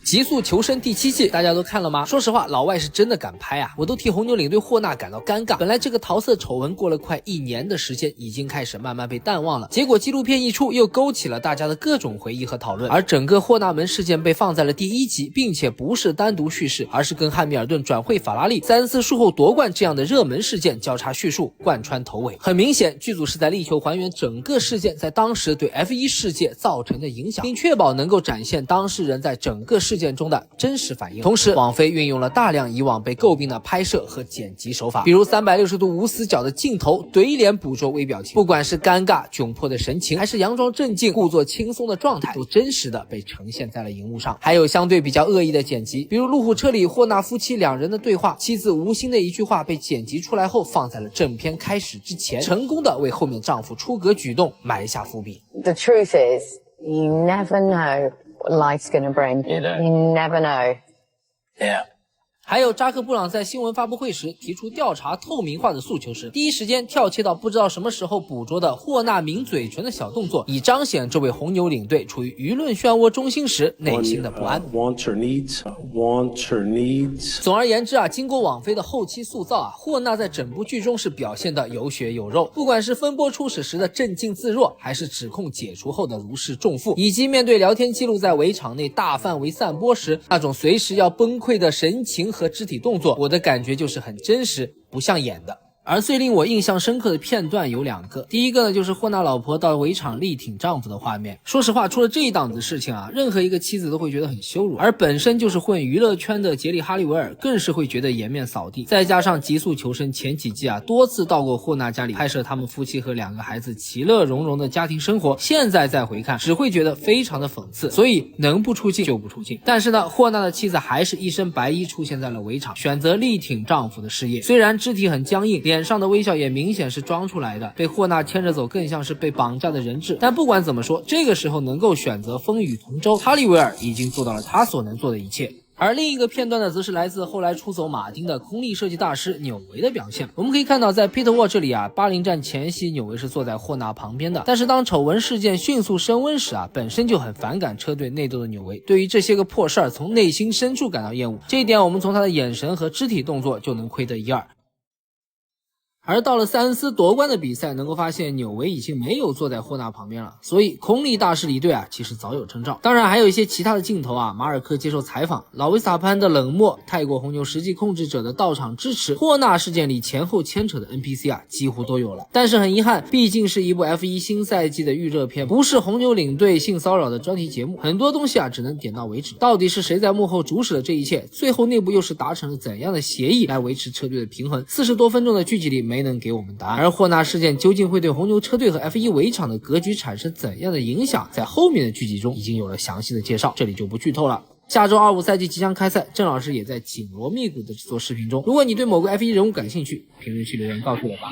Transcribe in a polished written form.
极速求生第7季大家都看了吗？说实话，老外是真的敢拍啊，我都替红牛领队霍纳感到尴尬。本来这个桃色丑闻过了快1年的时间，已经开始慢慢被淡忘了，结果纪录片一出，又勾起了大家的各种回忆和讨论。而整个霍纳门事件被放在了第1集，并且不是单独叙事，而是跟汉密尔顿转会法拉利、塞恩斯术后夺冠这样的热门事件交叉叙述，贯穿头尾。很明显，剧组是在力求还原整个事件在当时对 F1 世界造成的影响，并确保能够展现当事人在整个事件中的真实反应。同时，网飞运用了大量以往被诟病的拍摄和剪辑手法，比如360度无死角的镜头，怼脸捕捉微表情，不管是尴尬窘迫的神情，还是佯装镇静故作轻松的状态，都真实的被呈现在了荧幕上。还有相对比较恶意的剪辑，比如路虎车里霍纳夫妻2人的对话，妻子无心的一句话被剪辑出来后，放在了正片开始之前，成功的为后面丈夫出格举动埋下伏笔。 The truth is, you never know what life's gonna bring. You never know. Yeah. 还有扎克布朗在新闻发布会时提出调查透明化的诉求时，第一时间跳切到不知道什么时候捕捉的霍纳抿嘴唇的小动作，以彰显这位红牛领队处于舆论漩涡中心时内心的不安。Want or needs. 总而言之啊，经过网飞的后期塑造啊，霍纳在整部剧中是表现的有血有肉，不管是分拨初始时的镇静自若，还是指控解除后的如释重负，以及面对聊天记录在围场内大范围散播时那种随时要崩溃的神情和肢体动作，我的感觉就是很真实，不像演的。而最令我印象深刻的片段有2个，第一个呢就是霍纳老婆到围场力挺丈夫的画面。说实话，出了这一档子事情啊，任何一个妻子都会觉得很羞辱，而本身就是混娱乐圈的杰里哈利维尔更是会觉得颜面扫地。再加上极速求生前几季啊，多次到过霍纳家里拍摄他们夫妻和2个孩子其乐融融的家庭生活，现在再回看只会觉得非常的讽刺，所以能不出镜就不出镜。但是呢，霍纳的妻子还是一身白衣出现在了围场，选择力挺丈夫的事业，虽然肢体很僵硬，脸上的微笑也明显是装出来的，被霍纳牵着走更像是被绑架的人质。但不管怎么说，这个时候能够选择风雨同舟，哈利维尔已经做到了他所能做的一切。而另一个片段呢，则是来自后来出走马丁的空力设计大师纽维的表现。我们可以看到，在 Pit Wall 这里啊，巴林站前夕，纽维是坐在霍纳旁边的。但是当丑闻事件迅速升温时啊，本身就很反感车队内斗的纽维，对于这些个破事儿，从内心深处感到厌恶。这一点，我们从他的眼神和肢体动作就能窥得一二。而到了塞恩斯夺冠的比赛，能够发现纽维已经没有坐在霍纳旁边了，所以空力大师离队啊，其实早有征兆。当然还有一些其他的镜头啊，马尔科接受采访，老维斯塔潘的冷漠，泰国红牛实际控制者的到场支持，霍纳事件里前后牵扯的 NPC 啊，几乎都有了。但是很遗憾，毕竟是一部 F1 新赛季的预热片，不是红牛领队性骚扰的专题节目，很多东西啊只能点到为止。到底是谁在幕后主使了这一切？最后内部又是达成了怎样的协议来维持车队的平衡？40多分钟的剧集里没能给我们答案。而霍纳事件究竟会对红牛车队和 F1 围场的格局产生怎样的影响，在后面的剧集中已经有了详细的介绍，这里就不剧透了。下周25赛季即将开赛，郑老师也在紧锣密鼓的制作视频中。如果你对某个 F1 人物感兴趣，评论区留言告诉我吧。